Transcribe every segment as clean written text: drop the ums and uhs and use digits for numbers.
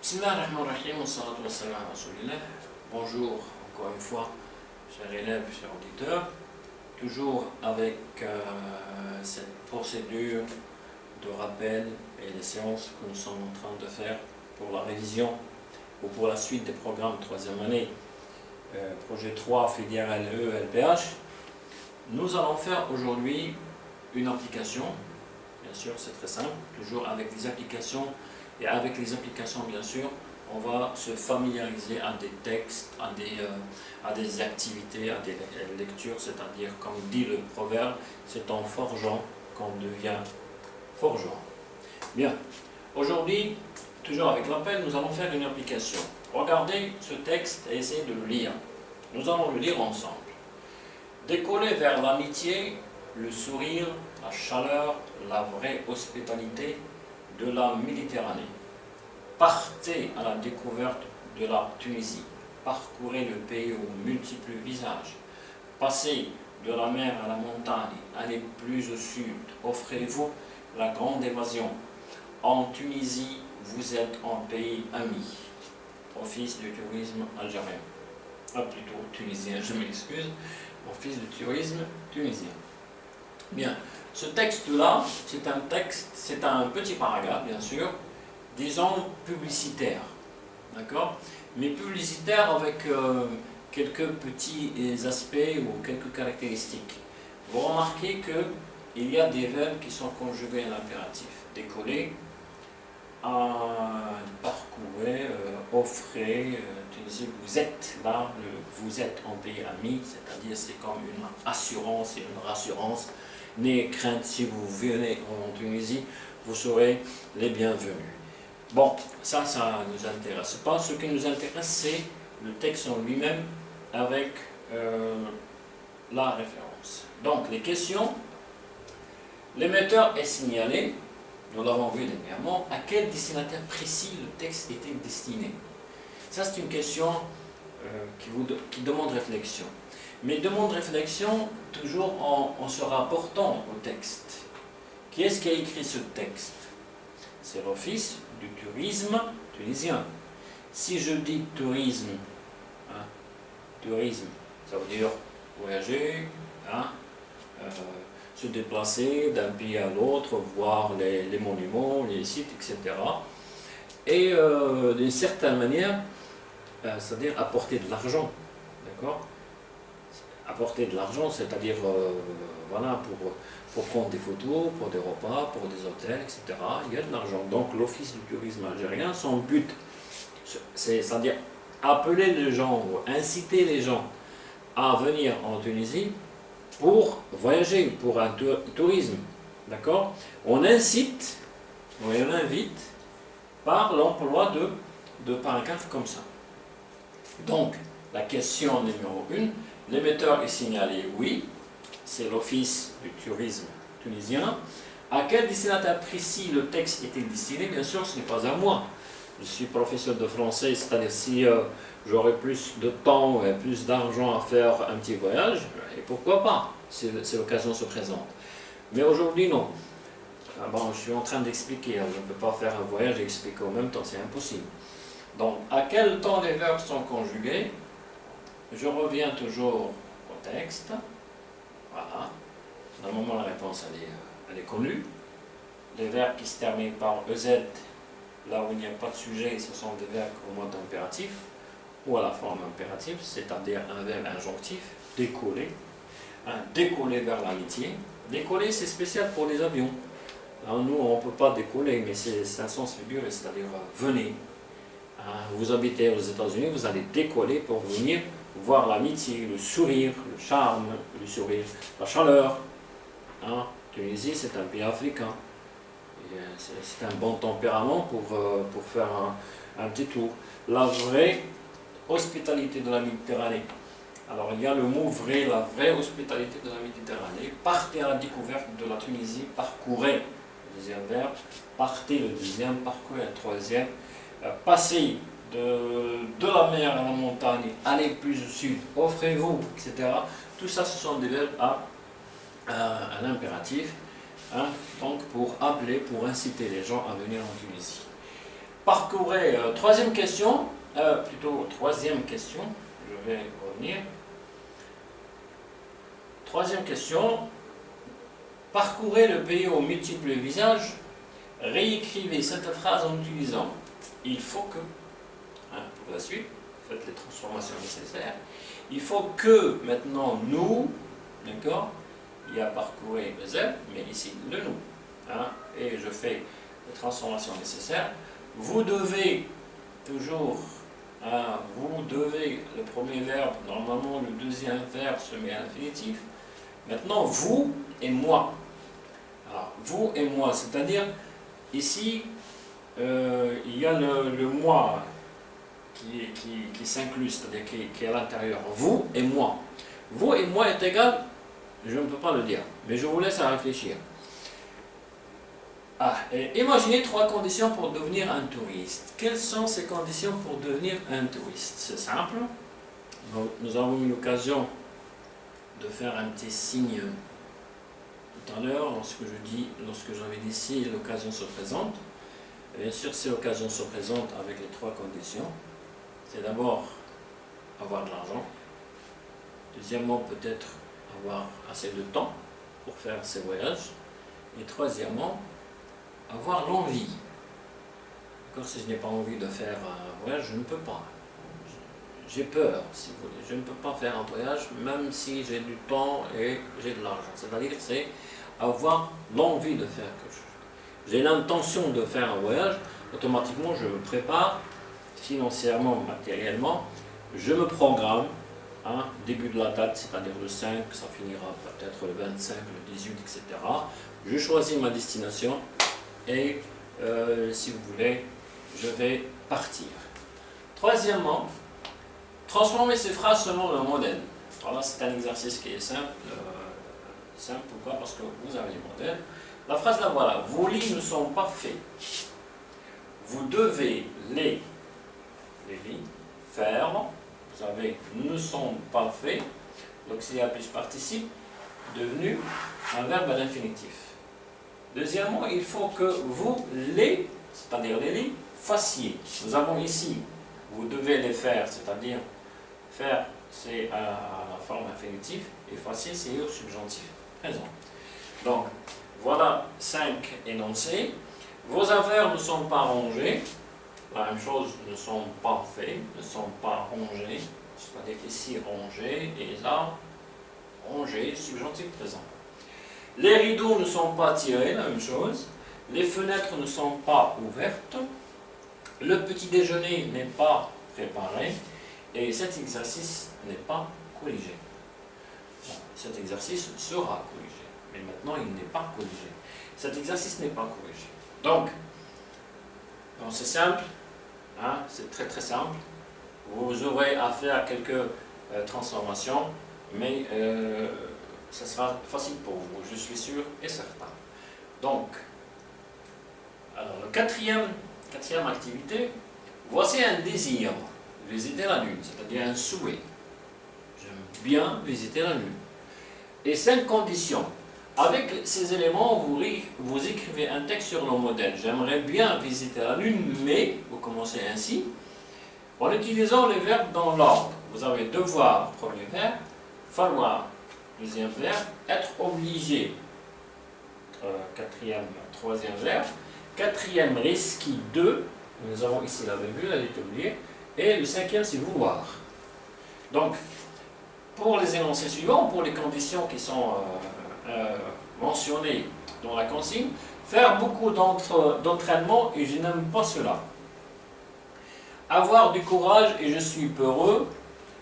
Bismillahirrahmanirrahim, wassalatu wassalamu ala rasulillah. Bonjour encore une fois, chers élèves, chers auditeurs. Toujours avec cette procédure de rappel et les séances que nous sommes en train de faire pour la révision ou pour la suite des programmes de troisième année, projet 3, filière LE, LPH. Nous allons faire aujourd'hui une application. Bien sûr, c'est très simple, toujours avec des applications. Et avec les applications, bien sûr, on va se familiariser à des textes, à des activités, à des lectures, c'est-à-dire, comme dit le proverbe, c'est en forgeant qu'on devient forgeron. Bien, aujourd'hui, toujours avec l'appel, nous allons faire une application. Regardez ce texte et essayez de le lire. Nous allons le lire ensemble. Décoller vers l'amitié, le sourire, la chaleur, la vraie hospitalité de la Méditerranée. Partez à la découverte de la Tunisie. Parcourez le pays aux multiples visages. Passez de la mer à la montagne. Allez plus au sud. Offrez-vous la grande évasion. En Tunisie, vous êtes un pays ami. Office du tourisme algérien. Plutôt tunisien, je m'excuse. Office du tourisme tunisien. Bien. Ce texte-là, c'est un petit paragraphe, bien sûr, disons publicitaire, d'accord? Mais publicitaire avec quelques petits aspects ou quelques caractéristiques. Vous remarquez qu'il y a des verbes qui sont conjugués à l'impératif. Décoller, parcourir, offrir, vous êtes là, vous êtes en pays ami, c'est-à-dire c'est comme une assurance et une rassurance. N'ayez crainte, si vous venez en Tunisie, vous serez les bienvenus. Bon, ça ne nous intéresse pas. Ce qui nous intéresse, c'est le texte en lui-même avec la référence. Donc, les questions. L'émetteur est signalé, nous l'avons vu dernièrement, à quel destinataire précis le texte était destiné. Ça, c'est une question qui demande réflexion. Mais demande réflexion toujours en se rapportant au texte. Qui est-ce qui a écrit ce texte? C'est l'Office du tourisme tunisien. Si je dis tourisme, tourisme, ça veut dire voyager, se déplacer d'un pays à l'autre, voir les monuments, les sites, etc. Et d'une certaine manière, c'est-à-dire apporter de l'argent, d'accord? Apporter de l'argent, c'est-à-dire voilà, pour prendre des photos, pour des repas, pour des hôtels, etc. Il y a de l'argent. Donc l'Office du tourisme algérien, son but, c'est-à-dire appeler les gens, inciter les gens à venir en Tunisie pour voyager, pour un tourisme. D'accord? On incite, on invite par l'emploi de paragraphes comme ça. Donc, la question numéro 1, l'émetteur est signalé, oui, c'est l'Office du tourisme tunisien. À quel destinataire précis le texte était destiné? Bien sûr, ce n'est pas à moi. Je suis professeur de français, c'est-à-dire si j'aurais plus de temps et plus d'argent à faire un petit voyage, et pourquoi pas, si l'occasion se présente. Mais aujourd'hui, non. Bon, je suis en train d'expliquer, je ne peux pas faire un voyage et expliquer en même temps, c'est impossible. Donc, à quel temps les verbes sont conjugués? Je reviens toujours au texte. Voilà. Normalement, la réponse, elle est connue. Les verbes qui se terminent par EZ, là où il n'y a pas de sujet, ce sont des verbes au mode impératif ou à la forme impérative, c'est-à-dire un verbe injonctif, décoller. Décoller vers l'amitié. Décoller, c'est spécial pour les avions. Alors, nous, on ne peut pas décoller, mais c'est un sens figuré, c'est-à-dire venez. Vous habitez aux États-Unis, vous allez décoller pour venir voir l'amitié, le sourire, le charme, le sourire, la chaleur. Tunisie, c'est un pays africain. C'est un bon tempérament pour faire un petit tour. La vraie hospitalité de la Méditerranée. Alors, il y a le mot vrai, la vraie hospitalité de la Méditerranée. Partez à la découverte de la Tunisie, parcourez, le deuxième verbe. Partez, le deuxième, parcourez, le troisième. Passez de la mer à la montagne, allez plus au sud, offrez-vous, etc. Tout ça, ce sont des verbes à l'impératif, donc pour appeler, pour inciter les gens à venir en Tunisie. parcourez, troisième question, troisième question, je vais revenir. Troisième question, parcourez le pays aux multiples visages, réécrivez cette phrase en utilisant il faut que, pour la suite, faites les transformations nécessaires, il faut que maintenant nous, d'accord, il y a parcourir le Z, mais ici le nous, et je fais les transformations nécessaires. Vous devez toujours, vous devez, le premier verbe, normalement le deuxième verbe se met à l'infinitif. Maintenant, vous et moi. Alors, vous et moi, c'est-à-dire, ici, il y a le moi qui s'inclut, c'est-à-dire qui est à l'intérieur. Vous et moi. Vous et moi est égal, je ne peux pas le dire, mais je vous laisse à réfléchir. Imaginez 3 conditions pour devenir un touriste. Quelles sont ces conditions pour devenir un touriste? C'est simple. Nous avons eu l'occasion de faire un petit signe tout à l'heure lorsque j'avais dit si l'occasion se présente. Bien sûr, si l'occasion se présente avec les 3 conditions, c'est d'abord avoir de l'argent. Deuxièmement, peut-être avoir assez de temps pour faire ces voyages. Et troisièmement, avoir l'envie. Si je n'ai pas envie de faire un voyage, je ne peux pas. J'ai peur, si vous voulez. Je ne peux pas faire un voyage, même si j'ai du temps et j'ai de l'argent. C'est-à-dire, c'est avoir l'envie de faire quelque chose. J'ai l'intention de faire un voyage, automatiquement, je me prépare financièrement, matériellement. Je me programme, début de la date, c'est-à-dire le 5, ça finira peut-être le 25, le 18, etc. Je choisis ma destination. Et si vous voulez, je vais partir. Troisièmement, transformer ces phrases selon le modèle. Alors c'est un exercice qui est simple. Pourquoi? Parce que vous avez les modèles. La phrase là, voilà. Vos lits ne sont pas faits. Vous devez les lits faire. Vous avez ne sont pas faits. L'auxiliaire plus participe devenu un verbe à l'infinitif. Deuxièmement, il faut que vous les, c'est-à-dire les lits, fassiez. Nous avons ici, vous devez les faire, c'est-à-dire faire, c'est à la forme infinitive, et fassiez, c'est au subjonctif présent. Donc, voilà 5 énoncés. Vos affaires ne sont pas rangées. La même chose, ne sont pas faits, ne sont pas rangés. C'est-à-dire ici, rangés, et là, rangés, subjonctif présent. Les rideaux ne sont pas tirés, la même chose. Les fenêtres ne sont pas ouvertes. Le petit déjeuner n'est pas préparé. Et cet exercice n'est pas corrigé. Bon, cet exercice sera corrigé. Mais maintenant, il n'est pas corrigé. Cet exercice n'est pas corrigé. Donc c'est simple. C'est très très simple. Vous aurez à faire quelques transformations. Mais ça sera facile pour vous, je suis sûr et certain. Donc, alors, la quatrième activité, voici un désir, visiter la Lune, c'est-à-dire un souhait. J'aime bien visiter la Lune. Et 5 conditions. Avec ces éléments, vous écrivez un texte sur le modèle. J'aimerais bien visiter la Lune, mais, vous commencez ainsi, en utilisant les verbes dans l'ordre. Vous avez devoir, premier verbe, falloir, deuxième verbe, être obligé, troisième verbe, quatrième risque 2, nous avons ici la virgule, elle est oubliée, et le cinquième c'est vouloir. Donc, pour les énoncés suivants, pour les conditions qui sont mentionnées dans la consigne, faire beaucoup d'entraînement et je n'aime pas cela. Avoir du courage et je suis peureux.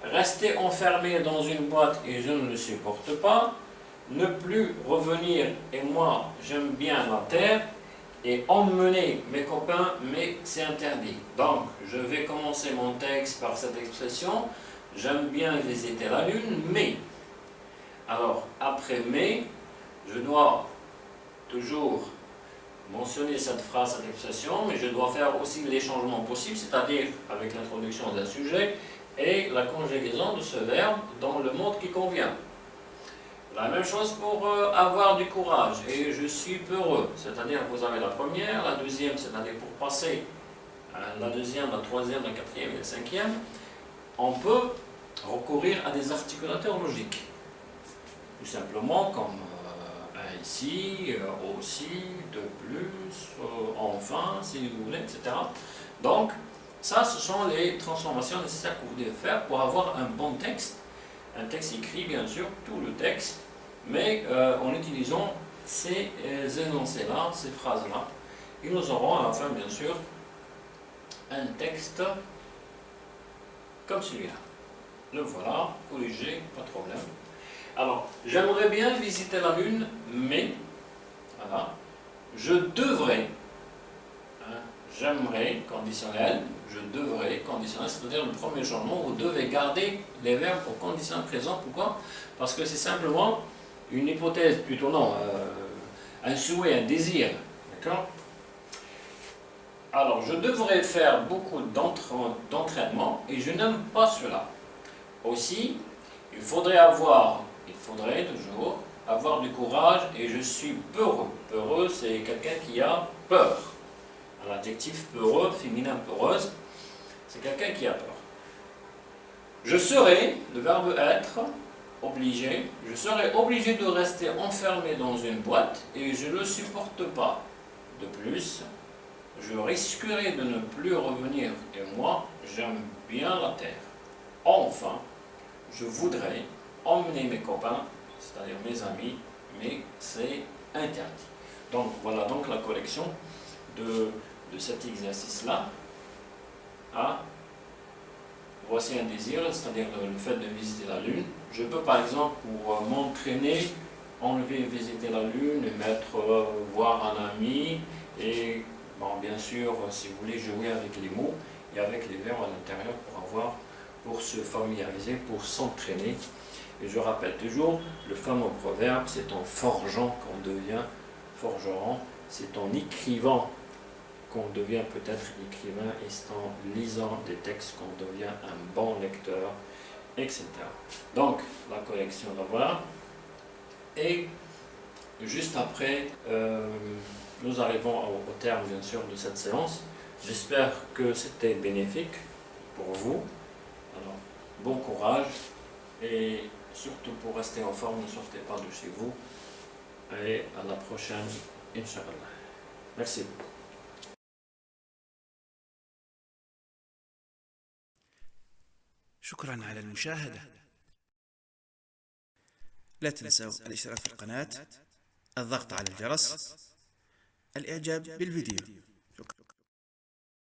Rester enfermé dans une boîte et je ne le supporte pas. Ne plus revenir et moi j'aime bien la terre. Et emmener mes copains, mais c'est interdit. Donc je vais commencer mon texte par cette expression. J'aime bien visiter la Lune, mais. Alors après mais, je dois toujours mentionner cette phrase, cette expression, mais je dois faire aussi les changements possibles, c'est-à-dire avec l'introduction d'un sujet et la conjugaison de ce verbe dans le mode qui convient. La même chose pour avoir du courage, et je suis peureux, c'est-à-dire vous avez la première, la deuxième, c'est-à-dire pour passer la deuxième, la troisième, la quatrième et la cinquième, on peut recourir à des articulateurs logiques. Tout simplement comme ici, aussi, de plus, enfin, si vous voulez, etc. Donc, ça, ce sont les transformations nécessaires que vous devez faire pour avoir un bon texte. Un texte écrit, bien sûr, tout le texte, mais en utilisant ces énoncés-là, ces phrases-là. Et nous aurons à la fin, bien sûr, un texte comme celui-là. Le voilà, corrigé, pas de problème. Alors, j'aimerais bien visiter la Lune, mais, voilà, je devrais, hein, j'aimerais, conditionnel, je devrais, conditionnel, c'est-à-dire le premier changement, vous devez garder les verbes au conditionnel présent. Pourquoi? Parce que c'est simplement une hypothèse, plutôt non, un souhait, un désir, d'accord? Alors, je devrais faire beaucoup d'entraînement et je n'aime pas cela. Aussi, il faudrait toujours avoir du courage et je suis peureux. Peureux, c'est quelqu'un qui a peur. L'adjectif peureux, féminin peureuse, c'est quelqu'un qui a peur. Je serai, le verbe être, obligé, je serai obligé de rester enfermé dans une boîte et je ne le supporte pas. De plus, je risquerai de ne plus revenir et moi, j'aime bien la terre. Enfin, je voudrais emmener mes copains, c'est-à-dire mes amis, mais c'est interdit. Donc voilà donc la collection de cet exercice-là. Ah, voici un désir, c'est-à-dire le fait de visiter la Lune. Je peux par exemple, pour m'entraîner, enlever visiter la Lune et mettre voir un ami et bon, bien sûr, si vous voulez jouer avec les mots et avec les verbes à l'intérieur pour se familiariser, pour s'entraîner. Et je rappelle toujours, le fameux proverbe, c'est en forgeant qu'on devient forgeron, c'est en écrivant qu'on devient peut-être écrivain, et c'est en lisant des textes qu'on devient un bon lecteur, etc. Donc, la collection, la voilà. Et juste après, nous arrivons au terme, bien sûr, de cette séance. J'espère que c'était bénéfique pour vous. Alors, bon courage et surtout pour rester en forme, ne sortez pas de chez vous. Et à la prochaine, Inch'Allah. Merci. شكرا على المشاهدة. لا تنسوا الاشتراك في القناة، الضغط على الجرس، الإعجاب بالفيديو.